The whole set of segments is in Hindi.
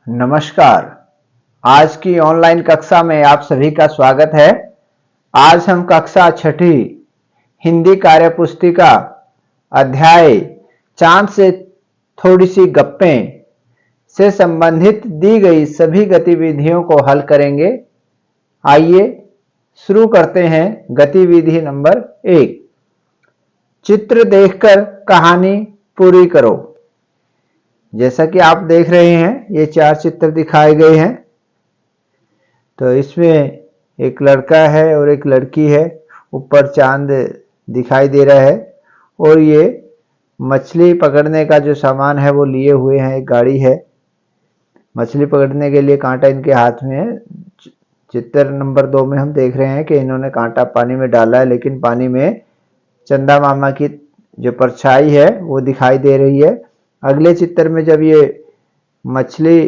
नमस्कार। आज की ऑनलाइन कक्षा में आप सभी का स्वागत है। आज हम कक्षा छठी हिंदी कार्य पुस्तिका अध्याय चांद से थोड़ी सी गप्पें से संबंधित दी गई सभी गतिविधियों को हल करेंगे। आइए शुरू करते हैं। गतिविधि नंबर 1, चित्र देखकर कहानी पूरी करो। जैसा कि आप देख रहे हैं, ये 4 चित्र दिखाए गए हैं। तो इसमें एक लड़का है और एक लड़की है। ऊपर चांद दिखाई दे रहा है और ये मछली पकड़ने का जो सामान है वो लिए हुए हैं। एक गाड़ी है, मछली पकड़ने के लिए कांटा इनके हाथ में है। चित्र नंबर 2 में हम देख रहे हैं कि इन्होंने कांटा पानी में डाला है, लेकिन पानी में चंदा मामा की जो परछाई है वो दिखाई दे रही है। अगले चित्र में जब ये मछली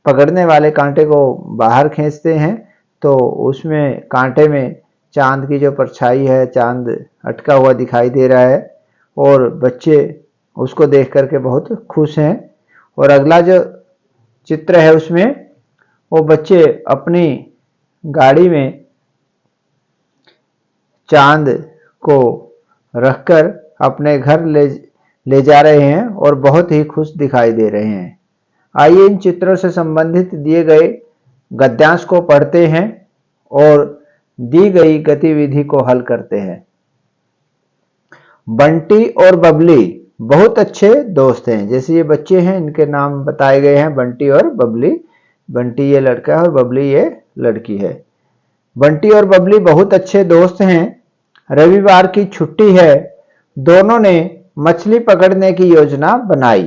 पकड़ने वाले कांटे को बाहर खींचते हैं तो उसमें कांटे में चांद की जो परछाई है, चांद अटका हुआ दिखाई दे रहा है और बच्चे उसको देख करके बहुत खुश हैं। और अगला जो चित्र है उसमें वो बच्चे अपनी गाड़ी में चांद को रखकर अपने घर ले जा रहे हैं और बहुत ही खुश दिखाई दे रहे हैं। आइए इन चित्रों से संबंधित दिए गए गद्यांश को पढ़ते हैं और दी गई गतिविधि को हल करते हैं। बंटी और बबली बहुत अच्छे दोस्त हैं। जैसे ये बच्चे हैं, इनके नाम बताए गए हैं, बंटी और बबली। बंटी ये लड़का है और बबली ये लड़की है। बंटी और बबली बहुत अच्छे दोस्त हैं। रविवार की छुट्टी है। दोनों ने मछली पकड़ने की योजना बनाई।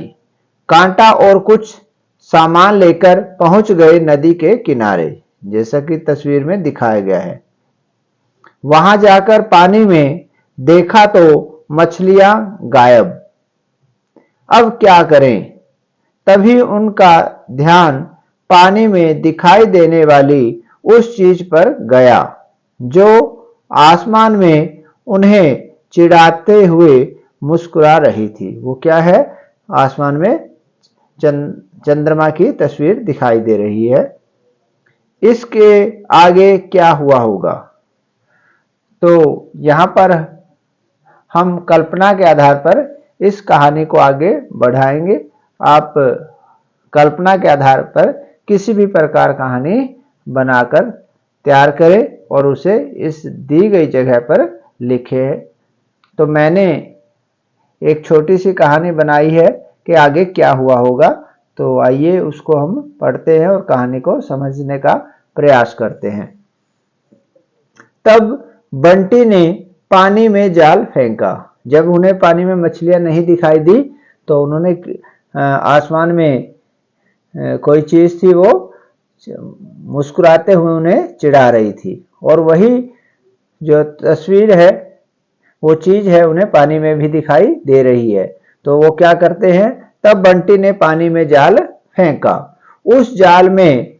कांटा और कुछ सामान लेकर पहुंच गए नदी के किनारे, जैसा कि तस्वीर में दिखाया गया है। वहां जाकर पानी में देखा तो मछलियां गायब। अब क्या करें? तभी उनका ध्यान पानी में दिखाई देने वाली उस चीज पर गया जो आसमान में उन्हें चिढ़ाते हुए मुस्कुरा रही थी। वो क्या है? आसमान में चंद्रमा की तस्वीर दिखाई दे रही है। इसके आगे क्या हुआ होगा? तो यहां पर हम कल्पना के आधार पर इस कहानी को आगे बढ़ाएंगे। आप कल्पना के आधार पर किसी भी प्रकार कहानी बनाकर तैयार करें और उसे इस दी गई जगह पर लिखें। तो मैंने एक छोटी सी कहानी बनाई है कि आगे क्या हुआ होगा। तो आइए उसको हम पढ़ते हैं और कहानी को समझने का प्रयास करते हैं। तब बंटी ने पानी में जाल फेंका। जब उन्हें पानी में मछलियां नहीं दिखाई दी तो उन्होंने आसमान में कोई चीज थी, वो मुस्कुराते हुए उन्हें चिढ़ा रही थी और वही जो तस्वीर है, वो चीज है, उन्हें पानी में भी दिखाई दे रही है। तो वो क्या करते हैं? तब बंटी ने पानी में जाल फेंका। उस जाल में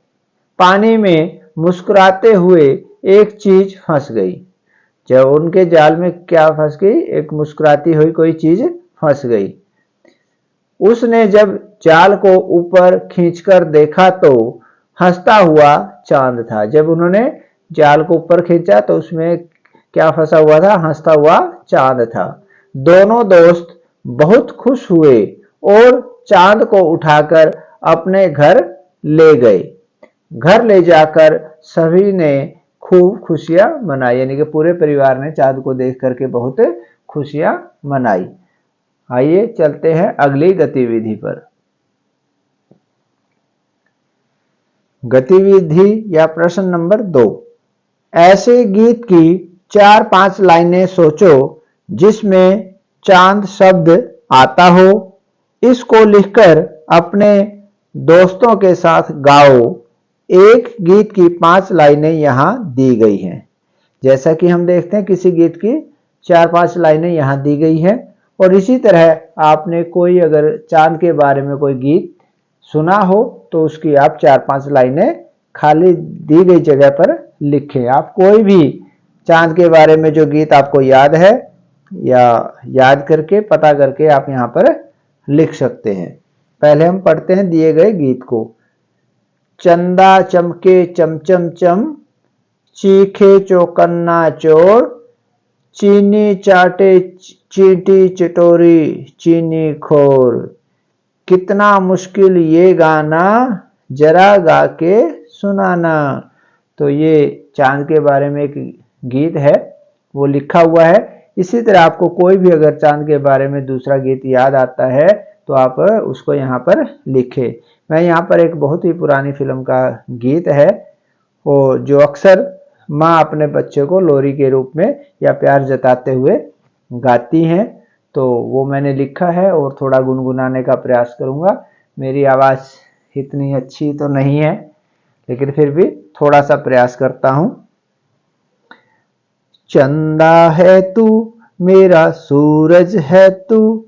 पानी में मुस्कुराते हुए एक चीज फंस गई। जब उनके जाल में क्या फंस गई? एक मुस्कुराती हुई कोई चीज फंस गई। उसने जब जाल को ऊपर खींचकर देखा तो हंसता हुआ चांद था। जब उन्होंने जाल को ऊपर खींचा तो उसमें क्या फंसा हुआ था? हंसता हुआ चांद था। दोनों दोस्त बहुत खुश हुए और चांद को उठाकर अपने घर ले गए। घर ले जाकर सभी ने खूब खुशियां मनाई, यानी कि पूरे परिवार ने चांद को देख करके बहुत खुशियां मनाई। आइए चलते हैं अगली गतिविधि पर। गतिविधि या प्रश्न नंबर 2, ऐसे गीत की 4-5 लाइनें सोचो जिसमें चांद शब्द आता हो। इसको लिखकर अपने दोस्तों के साथ गाओ। एक गीत की 5 लाइनें यहां दी गई हैं। जैसा कि हम देखते हैं, किसी गीत की 4-5 लाइनें यहां दी गई हैं और इसी तरह आपने कोई अगर चांद के बारे में कोई गीत सुना हो तो उसकी आप 4-5 लाइनें खाली दी गई जगह पर लिखें। आप कोई भी चांद के बारे में जो गीत आपको याद है या याद करके पता करके आप यहाँ पर लिख सकते हैं। पहले हम पढ़ते हैं दिए गए गीत को। चंदा चमके चमचम चम, चीखे चौकन्ना चोर, चीनी चाटे चींटी चटोरी चीनी खोर। कितना मुश्किल ये गाना, जरा गा के सुनाना। तो ये चांद के बारे में एक गीत है, वो लिखा हुआ है। इसी तरह आपको कोई भी अगर चांद के बारे में दूसरा गीत याद आता है तो आप उसको यहाँ पर लिखें। मैं यहाँ पर एक बहुत ही पुरानी फिल्म का गीत है, वो जो अक्सर माँ अपने बच्चे को लोरी के रूप में या प्यार जताते हुए गाती हैं, तो वो मैंने लिखा है और थोड़ा गुनगुनाने का प्रयास करूँगा। मेरी आवाज़ इतनी अच्छी तो नहीं है, लेकिन फिर भी थोड़ा सा प्रयास करता हूँ। चंदा है तू, मेरा सूरज है तू,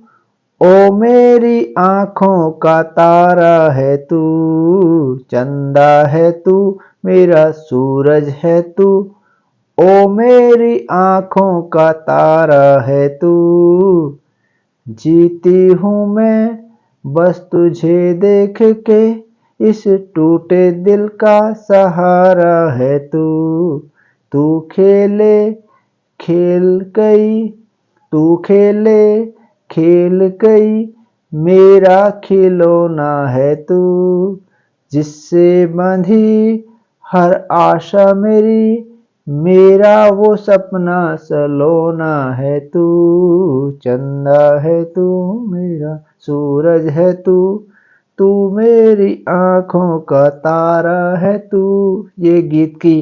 ओ मेरी आँखों का तारा है तू। चंदा है तू, मेरा सूरज है तू, ओ मेरी आँखों का तारा है तू। जीती हूँ मैं बस तुझे देख के, इस टूटे दिल का सहारा है तू। तू खेले खेल गई, तू खेले खेल गई, मेरा खिलौना है तू। जिससे बंधी हर आशा मेरी, मेरा वो सपना सलोना है तू। चंदा है तू, मेरा सूरज है तू, तू मेरी आँखों का तारा है तू। ये गीत की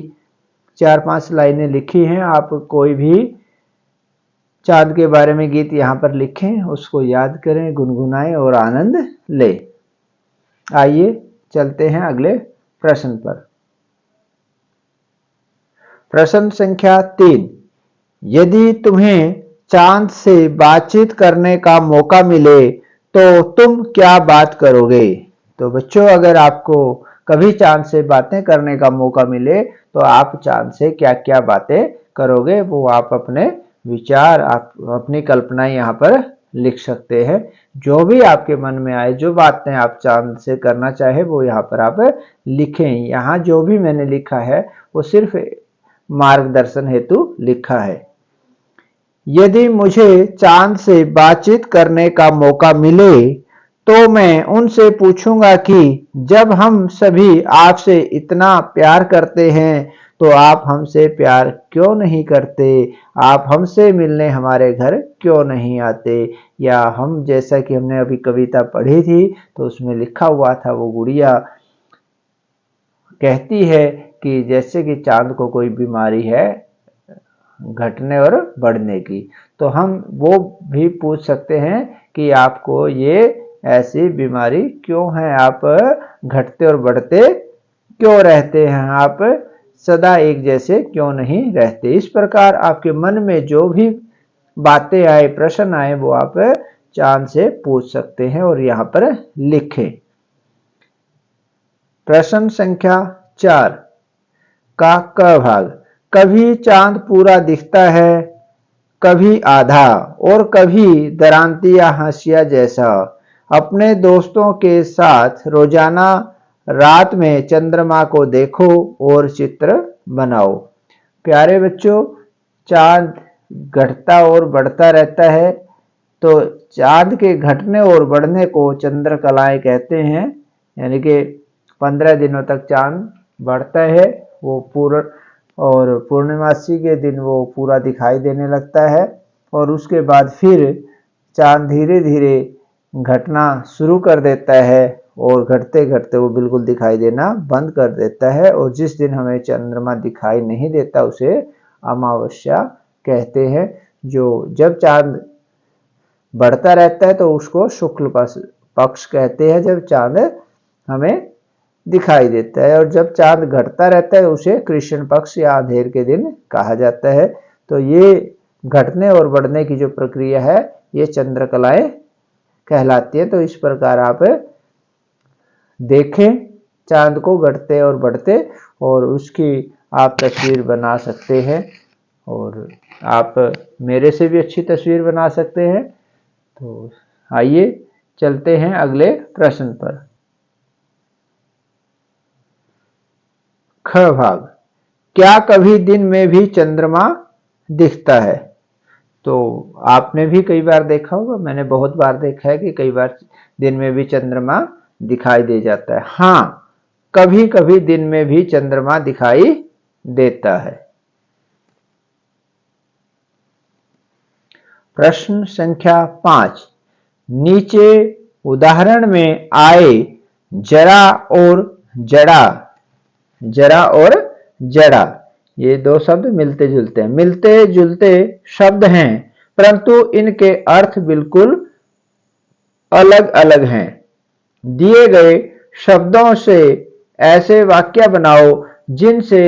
4-5 लाइनें लिखी हैं। आप कोई भी चाँद के बारे में गीत यहाँ पर लिखें, उसको याद करें, गुनगुनाएं और आनंद लें। आइए चलते हैं अगले प्रश्न पर। प्रश्न संख्या 3। यदि तुम्हें चांद से बातचीत करने का मौका मिले तो तुम क्या बात करोगे? तो बच्चों, अगर आपको कभी चांद से बातें करने का मौका मिले तो आप चांद से क्या क्या बातें करोगे, वो आप अपने विचार, आप अपनी कल्पनाएं यहाँ पर लिख सकते हैं। जो भी आपके मन में आए, जो बातें आप चांद से करना चाहे, वो यहाँ पर आप लिखें। यहाँ जो भी मैंने लिखा है वो सिर्फ मार्गदर्शन हेतु लिखा है। यदि मुझे चांद से बातचीत करने का मौका मिले तो मैं उनसे पूछूंगा कि जब हम सभी आपसे इतना प्यार करते हैं तो आप हमसे प्यार क्यों नहीं करते? आप हमसे मिलने हमारे घर क्यों नहीं आते? या हम, जैसा कि हमने अभी कविता पढ़ी थी तो उसमें लिखा हुआ था, वो गुड़िया कहती है कि जैसे कि चांद को कोई बीमारी है घटने और बढ़ने की, तो हम वो भी पूछ सकते हैं कि आपको ये ऐसी बीमारी क्यों है, आप घटते और बढ़ते क्यों रहते हैं, आप सदा एक जैसे क्यों नहीं रहते? इस प्रकार आपके मन में जो भी बातें आए, प्रश्न आए, वो आप चांद से पूछ सकते हैं और यहाँ पर लिखें। प्रश्न संख्या 4 का क भाग। कभी चांद पूरा दिखता है, कभी आधा और कभी दरांती या हंसिया जैसा। अपने दोस्तों के साथ रोजाना रात में चंद्रमा को देखो और चित्र बनाओ। प्यारे बच्चों, चांद घटता और बढ़ता रहता है, तो चांद के घटने और बढ़ने को चंद्रकलाएं कहते हैं। यानी कि 15 दिनों तक चांद बढ़ता है, वो पूर्ण, और पूर्णिमासी के दिन वो पूरा दिखाई देने लगता है, और उसके बाद फिर चांद धीरे धीरे घटना शुरू कर देता है और घटते घटते वो बिल्कुल दिखाई देना बंद कर देता है। और जिस दिन हमें चंद्रमा दिखाई नहीं देता उसे अमावस्या कहते हैं। जो जब चांद बढ़ता रहता है तो उसको शुक्ल पक्ष कहते हैं, जब चांद हमें दिखाई देता है, और जब चांद घटता रहता है उसे कृष्ण पक्ष या अंधेर के दिन कहा जाता है। तो ये घटने और बढ़ने की जो प्रक्रिया है, ये चंद्रकलाएं कहलाती है। तो इस प्रकार आप देखें चांद को घटते और बढ़ते, और उसकी आप तस्वीर बना सकते हैं, और आप मेरे से भी अच्छी तस्वीर बना सकते हैं। तो आइए चलते हैं अगले प्रश्न पर। ख भाग, क्या कभी दिन में भी चंद्रमा दिखता है? तो आपने भी कई बार देखा होगा, मैंने बहुत बार देखा है कि कई बार दिन में भी चंद्रमा दिखाई दे जाता है। हाँ, कभी कभी दिन में भी चंद्रमा दिखाई देता है। प्रश्न संख्या 5, नीचे उदाहरण में आए जरा और जड़ा, जरा और जड़ा, ये दो शब्द मिलते जुलते हैं, मिलते जुलते शब्द हैं, परंतु इनके अर्थ बिल्कुल अलग अलग हैं। दिए गए शब्दों से ऐसे वाक्य बनाओ जिनसे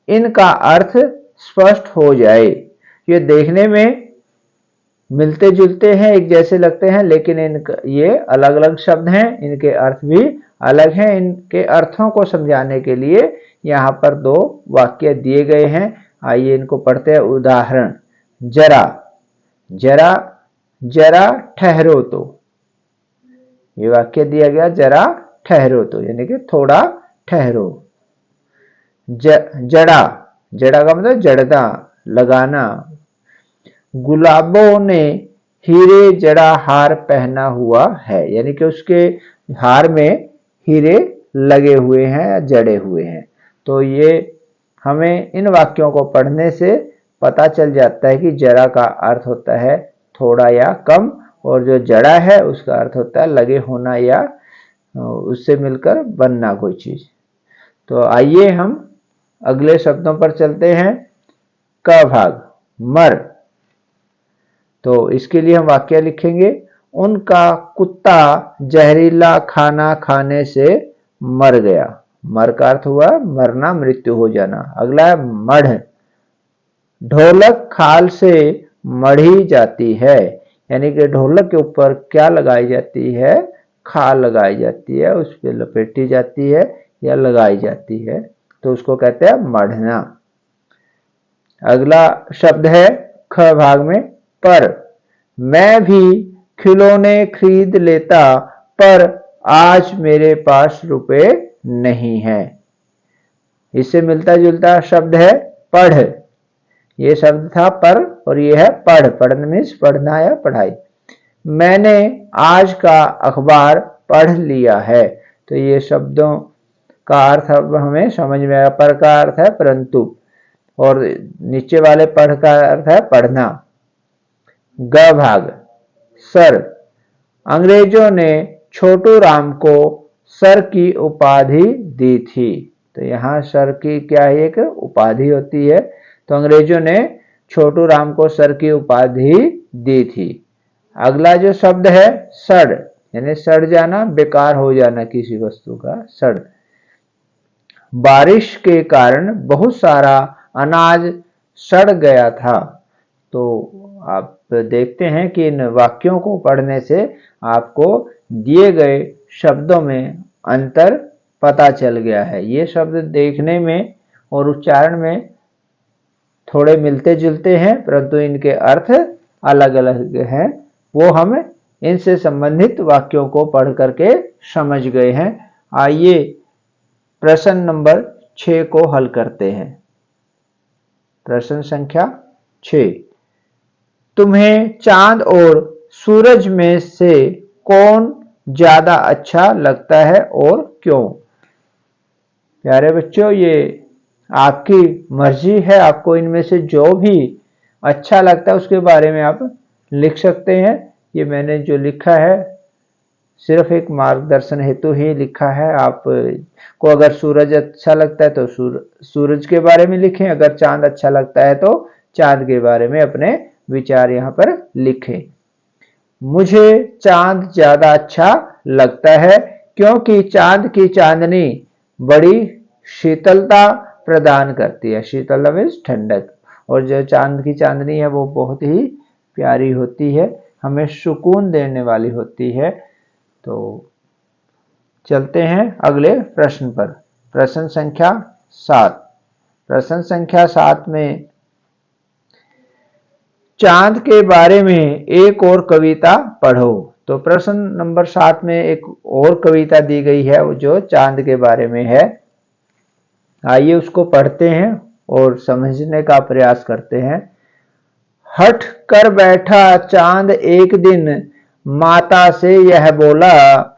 इनका अर्थ स्पष्ट हो जाए। ये देखने में मिलते जुलते हैं, एक जैसे लगते हैं, लेकिन ये अलग अलग शब्द हैं, इनके अर्थ भी अलग हैं। इनके अर्थों को समझाने के लिए यहाँ पर दो वाक्य दिए गए हैं। आइए इनको पढ़ते हैं। उदाहरण, जरा, जरा जरा ठहरो तो, ये वाक्य दिया गया, जरा ठहरो तो यानी कि थोड़ा ठहरो। जड़ा, जड़ा का मतलब जड़ना, लगाना। गुलाबों ने हीरे जड़ा हार पहना हुआ है, यानी कि उसके हार में हीरे लगे हुए हैं या जड़े हुए हैं। तो ये हमें इन वाक्यों को पढ़ने से पता चल जाता है कि जरा का अर्थ होता है थोड़ा या कम, और जो जड़ा है उसका अर्थ होता है लगे होना या उससे मिलकर बनना कोई चीज। तो आइए हम अगले शब्दों पर चलते हैं। क भाग, मर, तो इसके लिए हम वाक्य लिखेंगे। उनका कुत्ता जहरीला खाना खाने से मर गया। मर का अर्थ हुआ मरना, मृत्यु हो जाना। अगला है मढ़, ढोलक खाल से मढ़ी जाती है, यानी कि ढोलक के ऊपर क्या लगाई जाती है? खाल लगाई जाती है, उस पर लपेटी जाती है या लगाई जाती है, तो उसको कहते हैं मढ़ना। अगला शब्द है ख भाग में, पर, मैं भी खिलौने खरीद लेता, पर आज मेरे पास रुपए नहीं है। इससे मिलता जुलता शब्द है पढ़, ये शब्द था पर, और ये है पढ़, पढ़ने मीन्स पढ़ना या पढ़ाई। मैंने आज का अखबार पढ़ लिया है, तो ये शब्दों का अर्थ अब हमें समझ में आया। पर का अर्थ है परंतु, और नीचे वाले पढ़ का अर्थ है पढ़ना। ग भाग, सर, अंग्रेजों ने छोटू राम को सर की उपाधि दी थी। तो यहाँ सर की क्या है? एक उपाधि होती है। तो अंग्रेजों ने छोटू राम को सर की उपाधि दी थी। अगला जो शब्द है सड़, यानी सड़ जाना, बेकार हो जाना किसी वस्तु का, सड़। बारिश के कारण बहुत सारा अनाज सड़ गया था। तो आप देखते हैं कि इन वाक्यों को पढ़ने से आपको दिए गए शब्दों में अंतर पता चल गया है। ये शब्द देखने में और उच्चारण में थोड़े मिलते जुलते हैं, परंतु इनके अर्थ अलग अलग हैं। वो हम इनसे संबंधित वाक्यों को पढ़ करके समझ गए हैं। आइए प्रश्न नंबर 6 को हल करते हैं। प्रश्न संख्या 6, तुम्हें चांद और सूरज में से कौन ज्यादा अच्छा लगता है और क्यों? प्यारे बच्चों, ये आपकी मर्जी है, आपको इनमें से जो भी अच्छा लगता है उसके बारे में आप लिख सकते हैं। ये मैंने जो लिखा है सिर्फ एक मार्गदर्शन हेतु ही लिखा है। आप को अगर सूरज अच्छा लगता है तो सूरज के बारे में लिखें, अगर चांद अच्छा लगता है तो चांद के बारे में अपने विचार यहाँ पर लिखें। मुझे चांद ज्यादा अच्छा लगता है क्योंकि चांद की चांदनी बड़ी शीतलता प्रदान करती है। शीतलता मीन्स ठंडक, और जो चांद की चांदनी है वो बहुत ही प्यारी होती है, हमें सुकून देने वाली होती है। तो चलते हैं अगले प्रश्न पर। प्रश्न संख्या 7। प्रश्न संख्या 7 में चांद के बारे में एक और कविता पढ़ो। तो प्रश्न नंबर 7 में एक और कविता दी गई है जो चांद के बारे में है। आइए उसको पढ़ते हैं और समझने का प्रयास करते हैं। हठ कर बैठा चांद एक दिन, माता से यह बोला,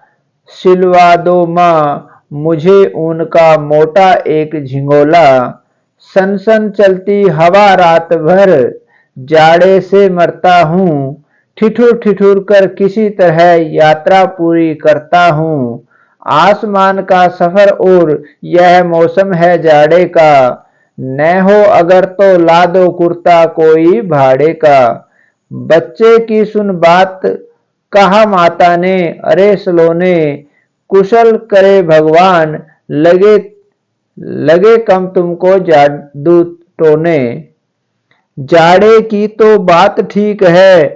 सिलवा दो माँ मुझे ऊन का मोटा एक झिंगोला। सन सन चलती हवा रात भर, जाड़े से मरता हूँ, ठिठुर ठिठुर कर किसी तरह यात्रा पूरी करता हूँ। आसमान का सफर और यह मौसम है जाड़े का, न हो अगर तो ला दो कुर्ता कोई भाड़े का। बच्चे की सुन बात कहा माता ने, अरे सलोने, कुशल करे भगवान, लगे लगे कम तुमको जादू टोने। जाड़े की तो बात ठीक है,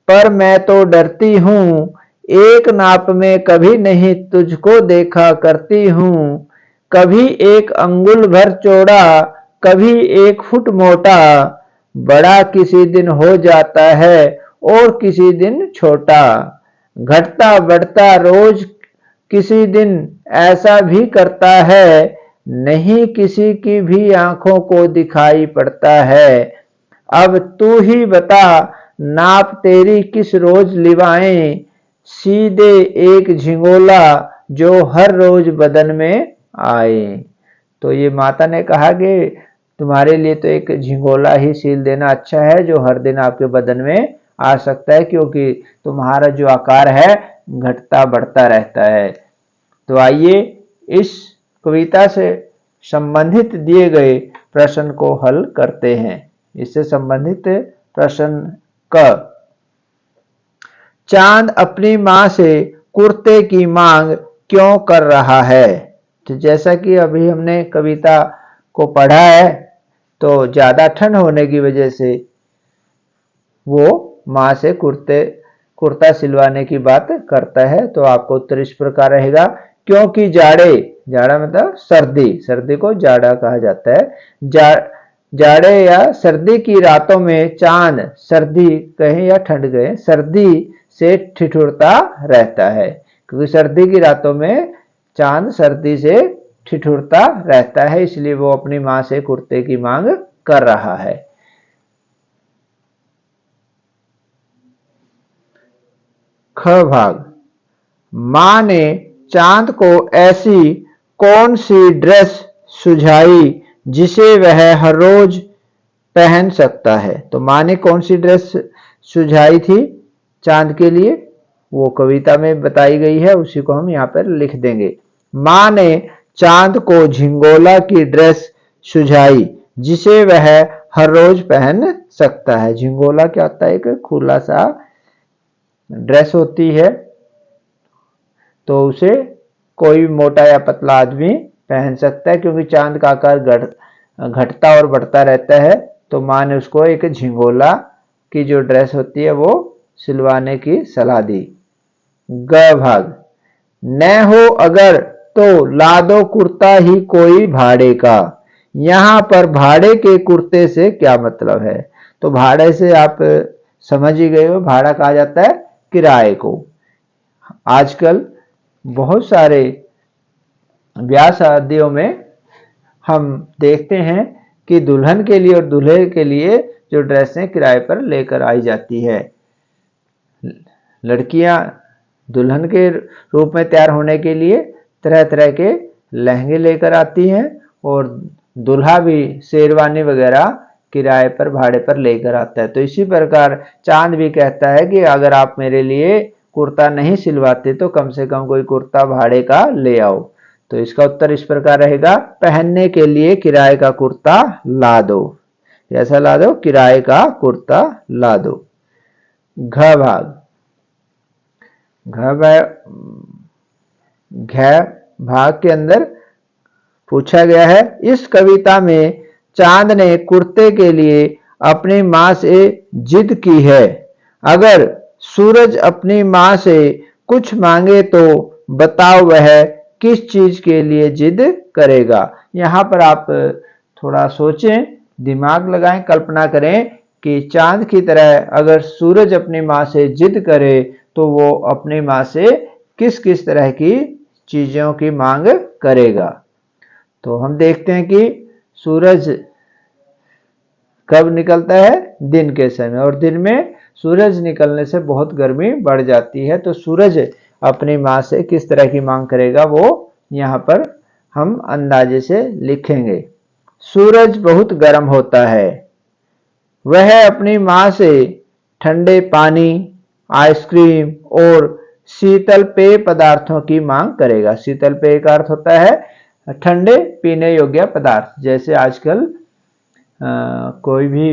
पर मैं तो डरती हूँ, एक नाप में कभी नहीं तुझको देखा करती हूँ। कभी एक अंगुल भर चौड़ा, कभी 1 फुट मोटा, बड़ा किसी दिन हो जाता है और किसी दिन छोटा। घटता बढ़ता रोज किसी दिन ऐसा भी करता है, नहीं किसी की भी आंखों को दिखाई पड़ता है। अब तू ही बता, नाप तेरी किस रोज लिवाएं, सीधे एक झिंगोला जो हर रोज बदन में आए। तो ये माता ने कहा कि तुम्हारे लिए तो एक झिंगोला ही सील देना अच्छा है जो हर दिन आपके बदन में आ सकता है, क्योंकि तुम्हारा जो आकार है घटता बढ़ता रहता है। तो आइए इस कविता से संबंधित दिए गए प्रश्न को हल करते हैं। इससे संबंधित प्रश्न क, चांद अपनी मां से कुर्ते की मांग क्यों कर रहा है? तो जैसा कि अभी हमने कविता को पढ़ा है, तो ज्यादा ठंड होने की वजह से वो मां से कुर्ता सिलवाने की बात करता है। तो आपको उत्तर इस प्रकार रहेगा, क्योंकि जाड़ा मतलब सर्दी को जाड़ा कहा जाता है। जाड़े या सर्दी की रातों में चांद, सर्दी कहें या ठंड कहें, सर्दी से ठिठुरता रहता है, क्योंकि सर्दी की रातों में चांद सर्दी से ठिठुरता रहता है, इसलिए वो अपनी मां से कुर्ते की मांग कर रहा है। ख भाग, मां ने चांद को ऐसी कौन सी ड्रेस सुझाई जिसे वह हर रोज पहन सकता है? तो मां ने कौन सी ड्रेस सुझाई थी चांद के लिए, वो कविता में बताई गई है, उसी को हम यहाँ पर लिख देंगे। मां ने चांद को झिंगोला की ड्रेस सुझाई जिसे वह हर रोज पहन सकता है। झिंगोला क्या होता है? एक खुला सा ड्रेस होती है, तो उसे कोई मोटा या पतला आदमी पहन सकता है, क्योंकि चांद का आकार घटता और बढ़ता रहता है। तो मां ने उसको एक झिंगोला की जो ड्रेस होती है वो सिलवाने की सलाह दी। ग भाग, न हो अगर तो ला दो कुर्ता ही कोई भाड़े का। यहां पर भाड़े के कुर्ते से क्या मतलब है? तो भाड़े से आप समझ ही गए हो, भाड़ा कहा जाता है किराए को। आजकल बहुत सारे ब्याह शादियों में हम देखते हैं कि दुल्हन के लिए और दूल्हे के लिए जो ड्रेसें किराए पर लेकर आई जाती है। लड़कियां दुल्हन के रूप में तैयार होने के लिए तरह तरह के लहंगे लेकर आती हैं, और दूल्हा भी शेरवानी वगैरह किराए पर भाड़े पर लेकर आता है। तो इसी प्रकार चांद भी कहता है कि अगर आप मेरे लिए कुर्ता नहीं सिलवाते तो कम से कम कोई कुर्ता भाड़े का ले आओ। तो इसका उत्तर इस प्रकार रहेगा, पहनने के लिए किराए का कुर्ता ला दो। ऐसा ला दो, किराए का कुर्ता ला दो। घ भाग, घ भाग के अंदर पूछा गया है, इस कविता में चांद ने कुर्ते के लिए अपनी मां से जिद की है। अगर सूरज अपनी मां से कुछ मांगे तो बताओ वह किस चीज के लिए जिद करेगा? यहां पर आप थोड़ा सोचें, दिमाग लगाएं, कल्पना करें कि चांद की तरह अगर सूरज अपनी मां से जिद करे तो वो अपनी माँ से किस किस तरह की चीजों की मांग करेगा। तो हम देखते हैं कि सूरज कब निकलता है? दिन के समय, और दिन में सूरज निकलने से बहुत गर्मी बढ़ जाती है। तो सूरज अपनी माँ से किस तरह की मांग करेगा वो यहाँ पर हम अंदाजे से लिखेंगे। सूरज बहुत गर्म होता है, वह अपनी माँ से ठंडे पानी, आइसक्रीम और शीतल पेय पदार्थों की मांग करेगा। शीतल पेय का अर्थ होता है ठंडे पीने योग्य पदार्थ, जैसे आजकल कोई भी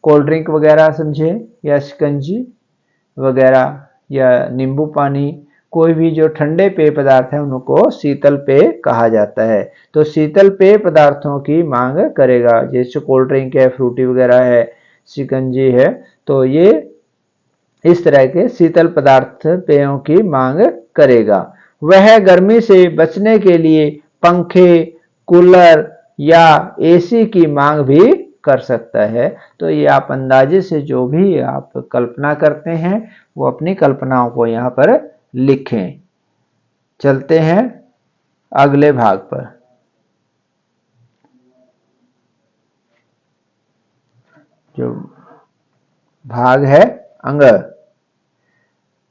कोल्ड ड्रिंक वगैरह समझे, या शिकंजी वगैरह, या नींबू पानी, कोई भी जो ठंडे पेय पदार्थ है उनको शीतल पेय कहा जाता है। तो शीतल पेय पदार्थों की मांग करेगा, जैसे कोल्ड ड्रिंक है, फ्रूटी वगैरह है, शिकंजी है, तो ये इस तरह के शीतल पदार्थ पेयों की मांग करेगा। वह गर्मी से बचने के लिए पंखे, कूलर या एसी की मांग भी कर सकता है। तो ये आप अंदाजे से जो भी आप कल्पना करते हैं वो अपनी कल्पनाओं को यहाँ पर लिखें। चलते हैं अगले भाग पर। जो भाग है अंग।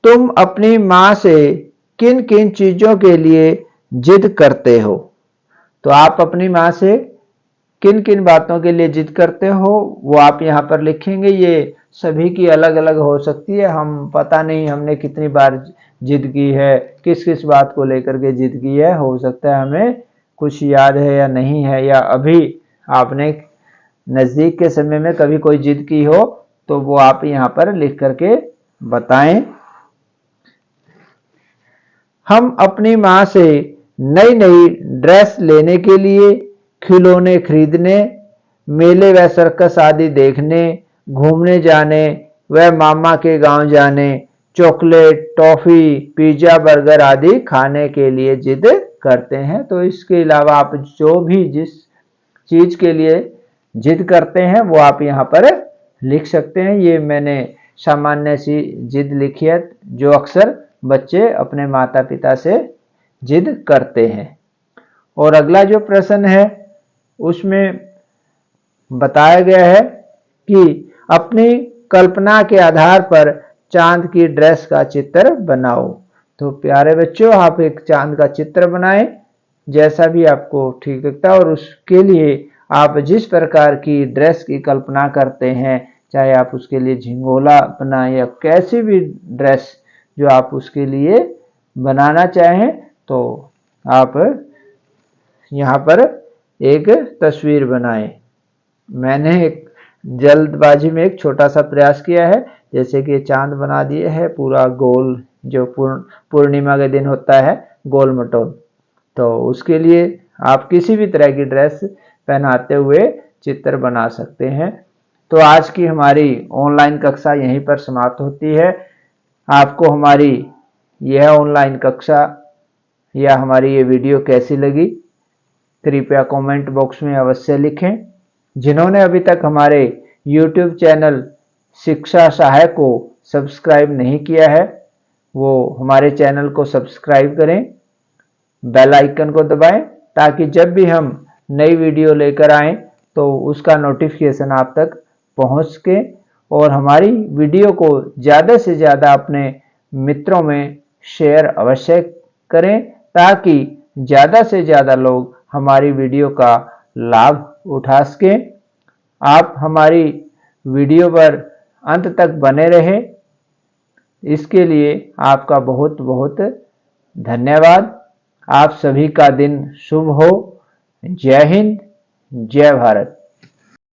तुम अपनी माँ से किन किन चीजों के लिए जिद करते हो? तो आप अपनी माँ से किन किन बातों के लिए जिद करते हो वो आप यहाँ पर लिखेंगे। ये सभी की अलग अलग हो सकती है, हम पता नहीं हमने कितनी बार जिद की है, किस किस बात को लेकर के जिद की है। हो सकता है हमें कुछ याद है या नहीं है, या अभी आपने नज़दीक के समय में कभी कोई जिद की हो, तो वो आप यहाँ पर लिख करके बताएं। हम अपनी माँ से नई नई ड्रेस लेने के लिए, खिलौने खरीदने, मेले व सर्कस आदि देखने, घूमने जाने व मामा के गांव जाने, चॉकलेट, टॉफी, पिज्जा, बर्गर आदि खाने के लिए जिद करते हैं। तो इसके अलावा आप जो भी जिस चीज के लिए जिद करते हैं वो आप यहाँ पर लिख सकते हैं। ये मैंने सामान्य सी जिद लिखी है जो अक्सर बच्चे अपने माता पिता से जिद करते हैं। और अगला जो प्रश्न है उसमें बताया गया है कि अपनी कल्पना के आधार पर चांद की ड्रेस का चित्र बनाओ। तो प्यारे बच्चों, आप एक चांद का चित्र बनाएं जैसा भी आपको ठीक लगता है, और उसके लिए आप जिस प्रकार की ड्रेस की कल्पना करते हैं, चाहे आप उसके लिए झिंगोला बनाएं या कैसी भी ड्रेस जो आप उसके लिए बनाना चाहें, तो आप यहाँ पर एक तस्वीर बनाएं। मैंने एक जल्दबाजी में एक छोटा सा प्रयास किया है, जैसे कि चांद बना दिए है पूरा गोल, जो पूर्णिमा के दिन होता है गोल मटोल। तो उसके लिए आप किसी भी तरह की ड्रेस पहनाते हुए चित्र बना सकते हैं। तो आज की हमारी ऑनलाइन कक्षा यहीं पर समाप्त होती है। आपको हमारी यह ऑनलाइन कक्षा या हमारी ये वीडियो कैसी लगी कृपया कमेंट बॉक्स में अवश्य लिखें। जिन्होंने अभी तक हमारे YouTube चैनल शिक्षा सहायक को सब्सक्राइब नहीं किया है वो हमारे चैनल को सब्सक्राइब करें, बेल आइकन को दबाएं, ताकि जब भी हम नई वीडियो लेकर आएं तो उसका नोटिफिकेशन आप तक पहुंच सके। और हमारी वीडियो को ज़्यादा से ज़्यादा अपने मित्रों में शेयर अवश्य करें, ताकि ज़्यादा से ज़्यादा लोग हमारी वीडियो का लाभ उठा सकें। आप हमारी वीडियो पर अंत तक बने रहें, इसके लिए आपका बहुत बहुत धन्यवाद। आप सभी का दिन शुभ हो। जय हिंद, जय भारत।